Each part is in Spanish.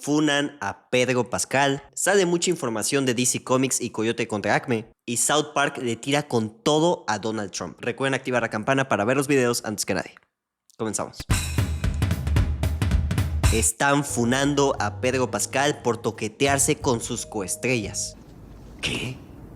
funan a Pedro Pascal, sale mucha información de DC Comics y Coyote contra Acme, y South Park le tira con todo a Donald Trump. Recuerden activar la campana para ver los videos antes que nadie. Comenzamos. Están funando a Pedro Pascal por toquetearse con sus coestrellas. ¿Qué?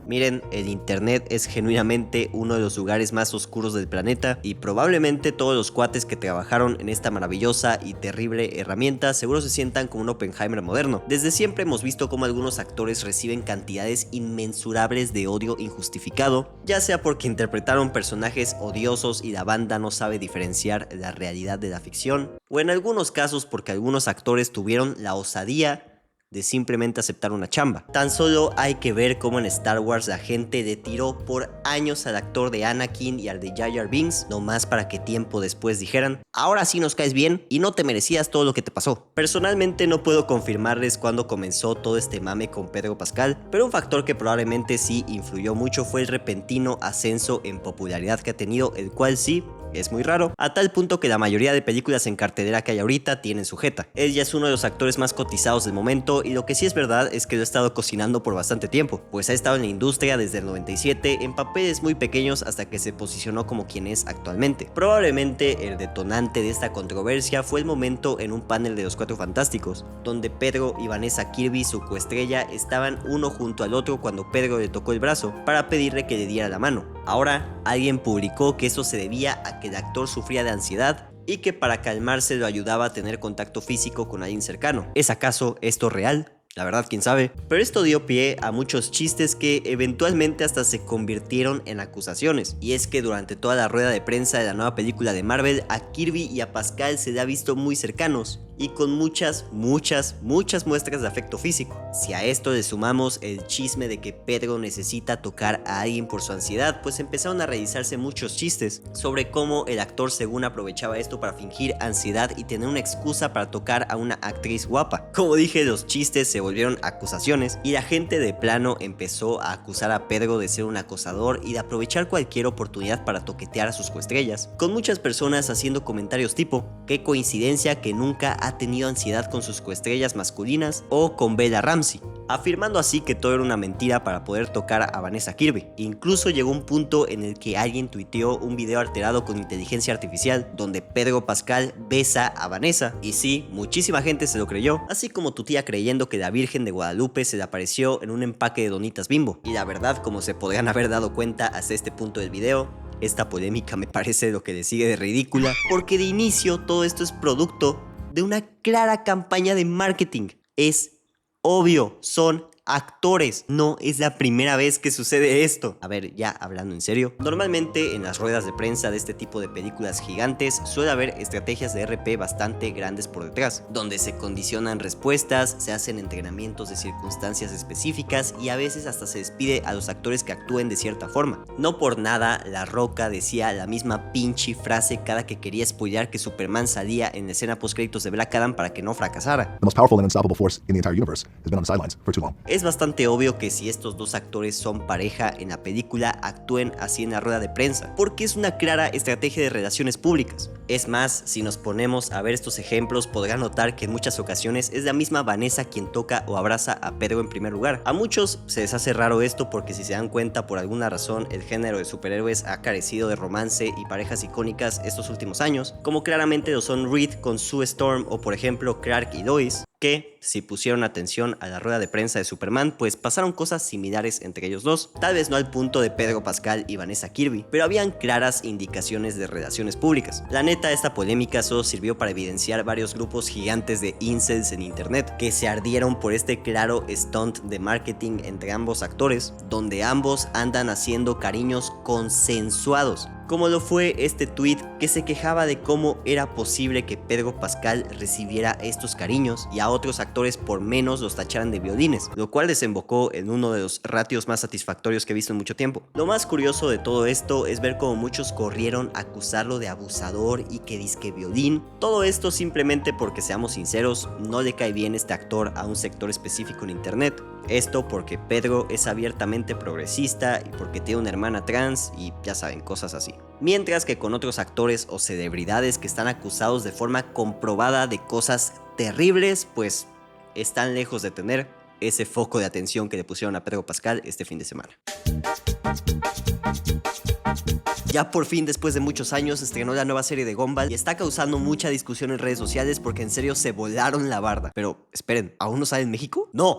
Miren, el internet es genuinamente uno de los lugares más oscuros del planeta y probablemente todos los cuates que trabajaron en esta maravillosa y terrible herramienta seguro se sientan como un Oppenheimer moderno. Desde siempre hemos visto cómo algunos actores reciben cantidades inmensurables de odio injustificado, ya sea porque interpretaron personajes odiosos y la banda no sabe diferenciar la realidad de la ficción, o en algunos casos porque algunos actores tuvieron la osadía de simplemente aceptar una chamba. Tan solo hay que ver cómo en Star Wars la gente le tiró por años al actor de Anakin y al de Jar Jar Binks, nomás para que tiempo después dijeran: ahora sí nos caes bien y no te merecías todo lo que te pasó. Personalmente no puedo confirmarles cuándo comenzó todo este mame con Pedro Pascal, pero un factor que probablemente sí influyó mucho fue el repentino ascenso en popularidad que ha tenido, el cual sí es muy raro, a tal punto que la mayoría de películas en cartelera que hay ahorita tienen sujeta. Él ya es uno de los actores más cotizados del momento, y lo que sí es verdad es que lo ha estado cocinando por bastante tiempo, pues ha estado en la industria desde el 97 en papeles muy pequeños hasta que se posicionó como quien es actualmente. Probablemente el detonante de esta controversia fue el momento en un panel de los Cuatro Fantásticos, donde Pedro y Vanessa Kirby, su coestrella, estaban uno junto al otro cuando Pedro le tocó el brazo para pedirle que le diera la mano. Ahora, alguien publicó que eso se debía a que el actor sufría de ansiedad y que para calmarse lo ayudaba a tener contacto físico con alguien cercano. ¿Es acaso esto real? La verdad, quién sabe. Pero esto dio pie a muchos chistes que eventualmente hasta se convirtieron en acusaciones. Y es que durante toda la rueda de prensa de la nueva película de Marvel, a Kirby y a Pascal se le ha visto muy cercanos y con muchas muestras de afecto físico. Si a esto le sumamos el chisme de que Pedro necesita tocar a alguien por su ansiedad, pues empezaron a realizarse muchos chistes sobre cómo el actor según aprovechaba esto para fingir ansiedad y tener una excusa para tocar a una actriz guapa. Como dije, los chistes se volvieron acusaciones y la gente de plano empezó a acusar a Pedro de ser un acosador y de aprovechar cualquier oportunidad para toquetear a sus coestrellas, con muchas personas haciendo comentarios tipo: qué coincidencia que nunca ha tenido ansiedad con sus coestrellas masculinas, o con Bella Ramsey, afirmando así que todo era una mentira para poder tocar a Vanessa Kirby. Incluso llegó un punto en el que alguien tuiteó un video alterado con inteligencia artificial donde Pedro Pascal besa a Vanessa, y sí, muchísima gente se lo creyó, así como tu tía creyendo que la Virgen de Guadalupe se le apareció en un empaque de donitas Bimbo. Y la verdad, como se podrían haber dado cuenta hasta este punto del video, esta polémica me parece lo que le sigue de ridícula, porque de inicio todo esto es producto de una clara campaña de marketing. Es obvio, son actores. No es la primera vez que sucede esto. A ver, ya hablando en serio, normalmente en las ruedas de prensa de este tipo de películas gigantes suele haber estrategias de RP bastante grandes por detrás, donde se condicionan respuestas, se hacen entrenamientos de circunstancias específicas y a veces hasta se despide a los actores que actúen de cierta forma. No por nada La Roca decía la misma pinche frase cada que quería spoilear que Superman salía en la escena post créditos de Black Adam para que no fracasara. The most powerful and unstoppable force in the entire universe has been on the sidelines for too long. Es bastante obvio que si estos dos actores son pareja en la película, actúen así en la rueda de prensa, porque es una clara estrategia de relaciones públicas. Es más, si nos ponemos a ver estos ejemplos, podrán notar que en muchas ocasiones es la misma Vanessa quien toca o abraza a Pedro en primer lugar. A muchos se les hace raro esto porque, si se dan cuenta, por alguna razón el género de superhéroes ha carecido de romance y parejas icónicas estos últimos años, como claramente lo son Reed con Sue Storm o por ejemplo Clark y Lois, que, si pusieron atención a la rueda de prensa de Superman, pues pasaron cosas similares entre ellos dos. Tal vez no al punto de Pedro Pascal y Vanessa Kirby, pero habían claras indicaciones de relaciones públicas. La neta, esta polémica solo sirvió para evidenciar varios grupos gigantes de incels en internet que se ardieron por este claro stunt de marketing entre ambos actores, donde ambos andan haciendo cariños consensuados, como lo fue este tweet que se quejaba de cómo era posible que Pedro Pascal recibiera estos cariños y a otros actores por menos los tacharan de violines, lo cual desembocó en uno de los ratios más satisfactorios que he visto en mucho tiempo. Lo más curioso de todo esto es ver cómo muchos corrieron a acusarlo de abusador y que disque violín. Todo esto simplemente porque, seamos sinceros, no le cae bien este actor a un sector específico en internet. Esto porque Pedro es abiertamente progresista y porque tiene una hermana trans y ya saben, cosas así. Mientras que con otros actores o celebridades que están acusados de forma comprobada de cosas terribles, pues están lejos de tener ese foco de atención que le pusieron a Pedro Pascal este fin de semana. Ya por fin, después de muchos años, estrenó la nueva serie de Gumball y está causando mucha discusión en redes sociales porque en serio se volaron la barda. Pero esperen, ¿aún no sale en México? ¡No!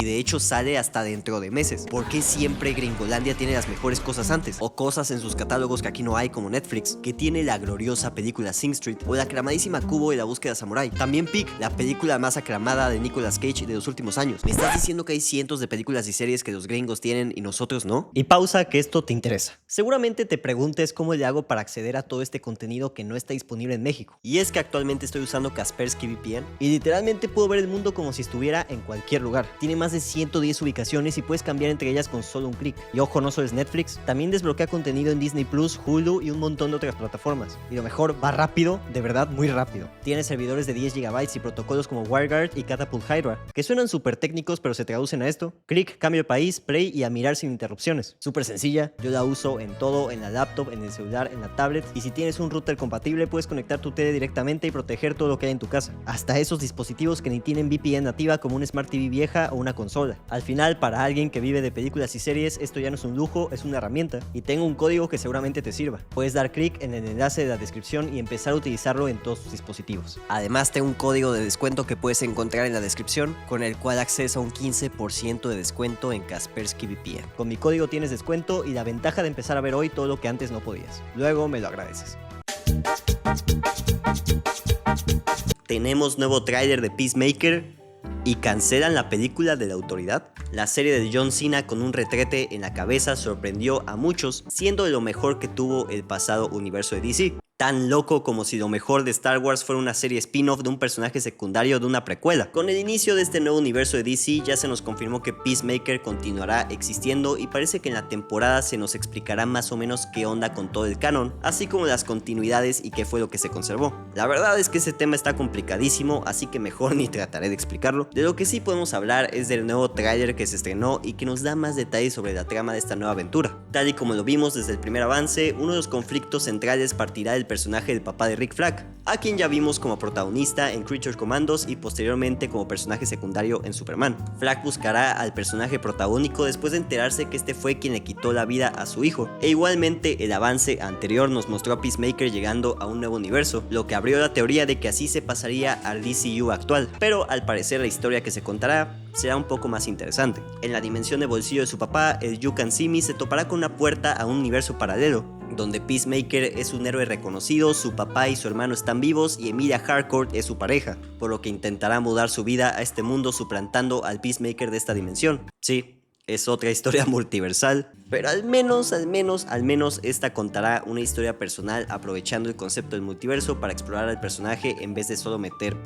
Y de hecho sale hasta dentro de meses. ¿Por qué siempre Gringolandia tiene las mejores cosas antes? O cosas en sus catálogos que aquí no hay, como Netflix, que tiene la gloriosa película Sing Street o la aclamadísima Kubo y la búsqueda samurai. También Pig, la película más aclamada de Nicolas Cage de los últimos años. ¿Me estás diciendo que hay cientos de películas y series que los gringos tienen y nosotros no? Y pausa, que esto te interesa. Seguramente te preguntes cómo le hago para acceder a todo este contenido que no está disponible en México. Y es que actualmente estoy usando Kaspersky VPN Y literalmente puedo ver el mundo como si estuviera en cualquier lugar. Tiene más de 110 ubicaciones y puedes cambiar entre ellas con solo un clic. Y ojo, no solo es Netflix, también desbloquea contenido en Disney Plus, Hulu y un montón de otras plataformas. Y lo mejor, va rápido, de verdad muy rápido. Tiene servidores de 10 GB y protocolos como WireGuard y Catapult Hydra, que suenan súper técnicos pero se traducen a esto: clic, cambio de país, play y a mirar sin interrupciones. Súper sencilla, yo la uso en todo, en la laptop, en el celular, en la tablet, y si tienes un router compatible puedes conectar tu tele directamente y proteger todo lo que hay en tu casa, hasta esos dispositivos que ni tienen VPN nativa como una Smart TV vieja o una consola. Al final, para alguien que vive de películas y series, esto ya no es un lujo, es una herramienta, y tengo un código que seguramente te sirva. Puedes dar clic en el enlace de la descripción y empezar a utilizarlo en todos tus dispositivos. Además, tengo un código de descuento que puedes encontrar en la descripción, con el cual accedes a un 15% de descuento en Kaspersky VPN. Con mi código tienes descuento y la ventaja de empezar a ver hoy todo lo que antes no podías. Luego me lo agradeces. Tenemos nuevo tráiler de Peacemaker y cancelan la película de La Autoridad. La serie de John Cena con un retrete en la cabeza sorprendió a muchos, siendo de lo mejor que tuvo el pasado universo de DC. Tan loco como si lo mejor de Star Wars fuera una serie spin-off de un personaje secundario de una precuela. Con el inicio de este nuevo universo de DC ya se nos confirmó que Peacemaker continuará existiendo y parece que en la temporada se nos explicará más o menos qué onda con todo el canon, así como las continuidades y qué fue lo que se conservó. La verdad es que ese tema está complicadísimo, así que mejor ni trataré de explicarlo. De lo que sí podemos hablar es del nuevo tráiler que se estrenó y que nos da más detalles sobre la trama de esta nueva aventura. Tal y como lo vimos desde el primer avance, uno de los conflictos centrales partirá del personaje del papá de Rick Flag, a quien ya vimos como protagonista en Creature Commandos y posteriormente como personaje secundario en Superman. Flag buscará al personaje protagónico después de enterarse que este fue quien le quitó la vida a su hijo, e igualmente el avance anterior nos mostró a Peacemaker llegando a un nuevo universo, lo que abrió la teoría de que así se pasaría al DCU actual, pero al parecer la historia que se contará será un poco más interesante. En la dimensión de bolsillo de su papá, el You Can See Me se topará con una puerta a un universo paralelo, donde Peacemaker es un héroe reconocido, su papá y su hermano están vivos y Emilia Harcourt es su pareja, por lo que intentará mudar su vida a este mundo suplantando al Peacemaker de esta dimensión. Sí, es otra historia multiversal, pero al menos esta contará una historia personal aprovechando el concepto del multiverso para explorar al personaje en vez de solo meter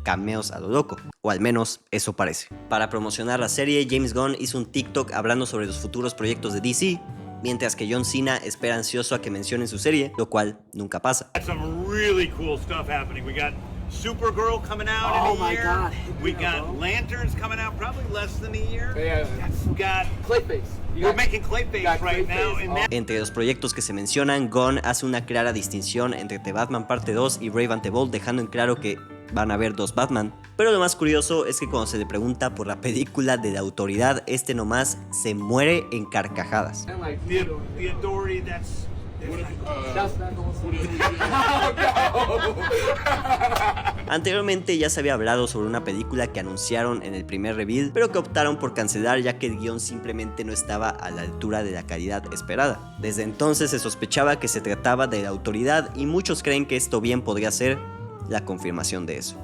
cameos a lo loco, o al menos eso parece. Para promocionar la serie, James Gunn hizo un TikTok hablando sobre los futuros proyectos de DC, mientras que John Cena espera ansioso a que mencionen su serie, lo cual nunca pasa. Some really cool stuff happening. We got Supergirl coming out in a year. God. We got Lanterns coming out probably less than a year. Yeah. We got Clayface. We're making Clayface right now. Clayface. And that Entre los proyectos que se mencionan, Gunn hace una clara distinción entre The Batman Parte 2 y Brave and the Bold, dejando en claro que van a haber dos Batman. Pero lo más curioso es que cuando se le pregunta por la película de La Autoridad, este nomás se muere en carcajadas. And like, the Authority, that's that's not Anteriormente ya se había hablado sobre una película que anunciaron en el primer reveal, pero que optaron por cancelar ya que el guión simplemente no estaba a la altura de la calidad esperada. Desde entonces se sospechaba que se trataba de La Autoridad y muchos creen que esto bien podría ser la confirmación de eso.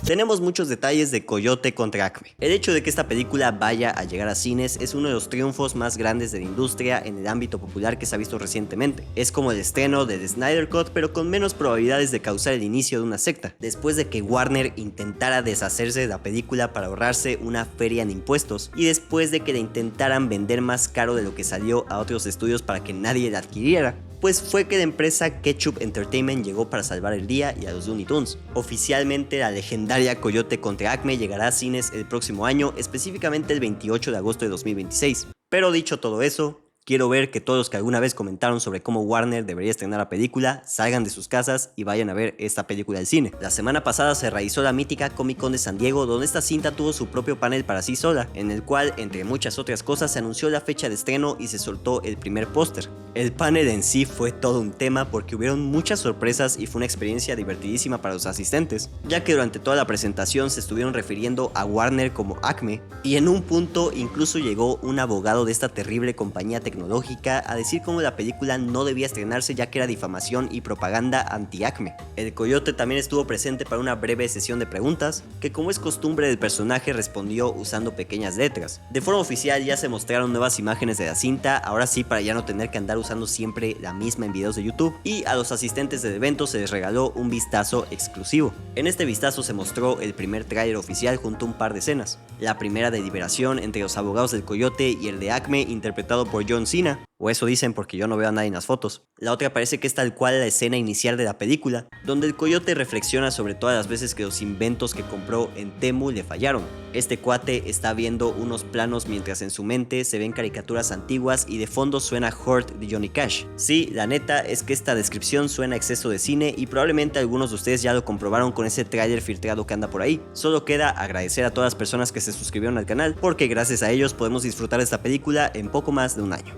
Tenemos muchos detalles de Coyote contra Acme. El hecho de que esta película vaya a llegar a cines es uno de los triunfos más grandes de la industria en el ámbito popular que se ha visto recientemente. Es como el estreno del Snyder Cut, pero con menos probabilidades de causar el inicio de una secta. Después de que Warner intentara deshacerse de la película para ahorrarse una feria en impuestos, y después de que la intentaran vender más caro de lo que salió a otros estudios para que nadie la adquiriera, pues fue que la empresa Ketchup Entertainment llegó para salvar el día y a los Looney Tunes. Oficialmente la legendaria Coyote contra Acme llegará a cines el próximo año, específicamente el 28 de agosto de 2026. Pero dicho todo eso, Quiero ver que todos los que alguna vez comentaron sobre cómo Warner debería estrenar la película salgan de sus casas y vayan a ver esta película al cine. La semana pasada se realizó la mítica Comic Con de San Diego, donde esta cinta tuvo su propio panel para sí sola, en el cual, entre muchas otras cosas, se anunció la fecha de estreno y se soltó el primer póster. El panel en sí fue todo un tema porque hubieron muchas sorpresas y fue una experiencia divertidísima para los asistentes, ya que durante toda la presentación se estuvieron refiriendo a Warner como Acme, y en un punto incluso llegó un abogado de esta terrible compañía tecnológica a decir cómo la película no debía estrenarse ya que era difamación y propaganda anti-Acme. El Coyote también estuvo presente para una breve sesión de preguntas, que como es costumbre del personaje respondió usando pequeñas letras. De forma oficial ya se mostraron nuevas imágenes de la cinta, ahora sí para ya no tener que andar usando siempre la misma en videos de YouTube, y a los asistentes del evento se les regaló un vistazo exclusivo. En este vistazo se mostró el primer tráiler oficial junto a un par de escenas. La primera de liberación entre los abogados del Coyote y el de Acme interpretado por John Cena, o eso dicen porque yo no veo a nadie en las fotos. La otra parece que es tal cual la escena inicial de la película, donde el Coyote reflexiona sobre todas las veces que los inventos que compró en Temu le fallaron. Este cuate está viendo unos planos mientras en su mente se ven caricaturas antiguas y de fondo suena Hurt de Johnny Cash. Sí, la neta es que esta descripción suena a exceso de cine y probablemente algunos de ustedes ya lo comprobaron con ese tráiler filtrado que anda por ahí. Solo queda agradecer a todas las personas que se suscribieron al canal, porque gracias a ellos podemos disfrutar de esta película en poco más de un año.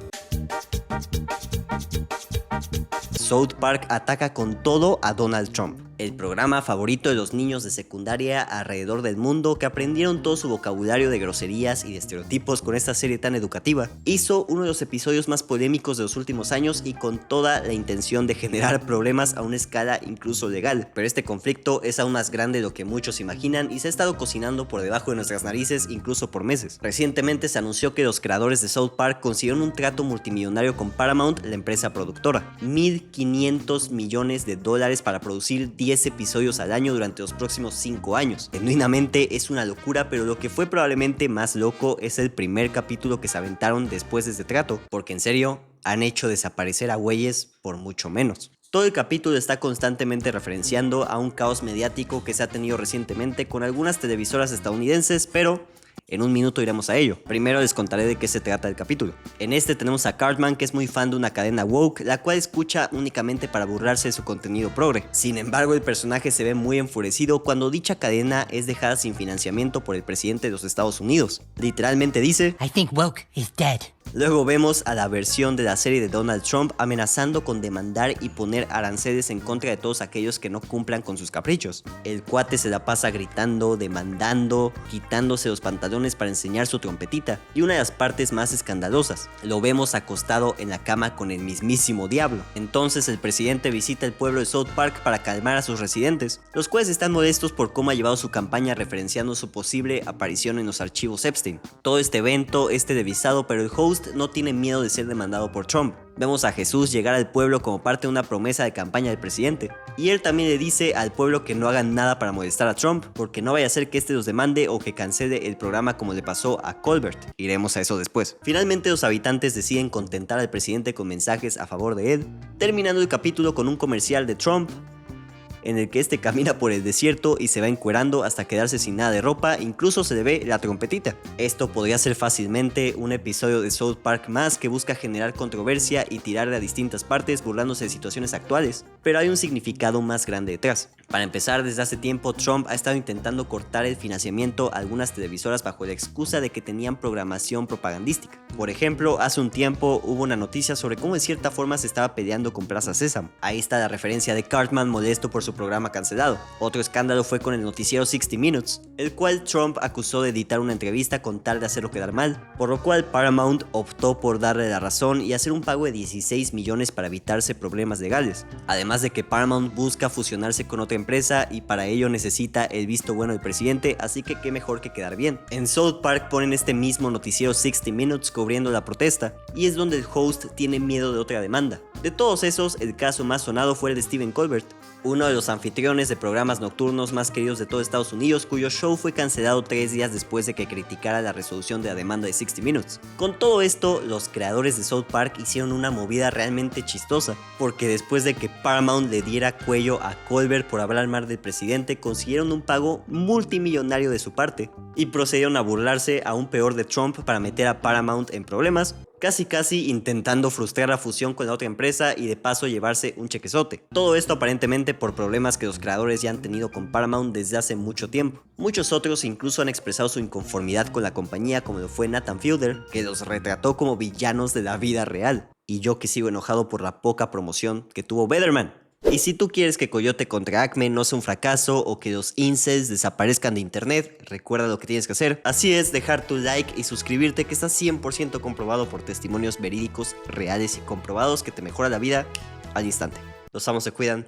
South Park ataca con todo a Donald Trump, el programa favorito de los niños de secundaria alrededor del mundo que aprendieron todo su vocabulario de groserías y de estereotipos con esta serie tan educativa. Hizo uno de los episodios más polémicos de los últimos años y con toda la intención de generar problemas a una escala incluso legal, pero este conflicto es aún más grande de lo que muchos imaginan y se ha estado cocinando por debajo de nuestras narices incluso por meses. Recientemente se anunció que los creadores de South Park consiguieron un trato multimillonario con Paramount, la empresa productora, $1.500 millones para producir 10 episodios al año durante los próximos 5 años. Genuinamente es una locura, pero lo que fue probablemente más loco es el primer capítulo que se aventaron después de este trato, porque en serio, han hecho desaparecer a güeyes por mucho menos. Todo el capítulo está constantemente referenciando a un caos mediático que se ha tenido recientemente con algunas televisoras estadounidenses, pero en un minuto iremos a ello. Primero les contaré de qué se trata el capítulo. En este tenemos a Cartman, que es muy fan de una cadena woke, la cual escucha únicamente para burlarse de su contenido progre. Sin embargo, el personaje se ve muy enfurecido cuando dicha cadena es dejada sin financiamiento por el presidente de los Estados Unidos. Literalmente dice: I think woke is dead. Luego vemos a la versión de la serie de Donald Trump amenazando con demandar y poner aranceles en contra de todos aquellos que no cumplan con sus caprichos. El cuate se la pasa gritando, demandando, quitándose los pantalones para enseñar su trompetita. Y una de las partes más escandalosas, lo vemos acostado en la cama con el mismísimo diablo. Entonces el presidente visita el pueblo de South Park para calmar a sus residentes, los cuales están molestos por cómo ha llevado su campaña referenciando su posible aparición en los archivos Epstein. Todo este evento es televisado, pero el host no tiene miedo de ser demandado por Trump. Vemos a Jesús llegar al pueblo como parte de una promesa de campaña del presidente, y él también le dice al pueblo que no hagan nada para molestar a Trump, porque no vaya a ser que este los demande o que cancele el programa como le pasó a Colbert. Iremos a eso después. Finalmente los habitantes deciden contentar al presidente con mensajes a favor de él, terminando el capítulo con un comercial de Trump en el que este camina por el desierto y se va encuerando hasta quedarse sin nada de ropa, incluso se le ve la trompetita. Esto podría ser fácilmente un episodio de South Park más que busca generar controversia y tirarle a distintas partes burlándose de situaciones actuales, pero hay un significado más grande detrás. Para empezar, desde hace tiempo Trump ha estado intentando cortar el financiamiento a algunas televisoras bajo la excusa de que tenían programación propagandística. Por ejemplo, hace un tiempo hubo una noticia sobre cómo de cierta forma se estaba peleando con Plaza Sésamo. Ahí está la referencia de Cartman molesto por su programa cancelado. Otro escándalo fue con el noticiero 60 Minutes, el cual Trump acusó de editar una entrevista con tal de hacerlo quedar mal, por lo cual Paramount optó por darle la razón y hacer un pago de 16 millones para evitarse problemas legales. Además de que Paramount busca fusionarse con otra empresa y para ello necesita el visto bueno del presidente, así que qué mejor que quedar bien. En South Park ponen este mismo noticiero 60 Minutes cubriendo la protesta, y es donde el host tiene miedo de otra demanda. De todos esos, el caso más sonado fue el de Stephen Colbert, uno de los anfitriones de programas nocturnos más queridos de todo Estados Unidos, cuyo show fue cancelado 3 días después de que criticara la resolución de la demanda de 60 Minutes. Con todo esto, los creadores de South Park hicieron una movida realmente chistosa, porque después de que Paramount le diera cuello a Colbert por hablar mal del presidente, consiguieron un pago multimillonario de su parte, y procedieron a burlarse aún peor de Trump para meter a Paramount en problemas, casi intentando frustrar la fusión con la otra empresa y de paso llevarse un chequezote. Todo esto aparentemente por problemas que los creadores ya han tenido con Paramount desde hace mucho tiempo. Muchos otros incluso han expresado su inconformidad con la compañía, como lo fue Nathan Fielder, que los retrató como villanos de la vida real. Y yo que sigo enojado por la poca promoción que tuvo Better Man. Y si tú quieres que Coyote contra Acme no sea un fracaso o que los incels desaparezcan de internet, recuerda lo que tienes que hacer. Así es, dejar tu like y suscribirte, que está 100% comprobado por testimonios verídicos, reales y comprobados que te mejora la vida al instante. Los amos se cuidan.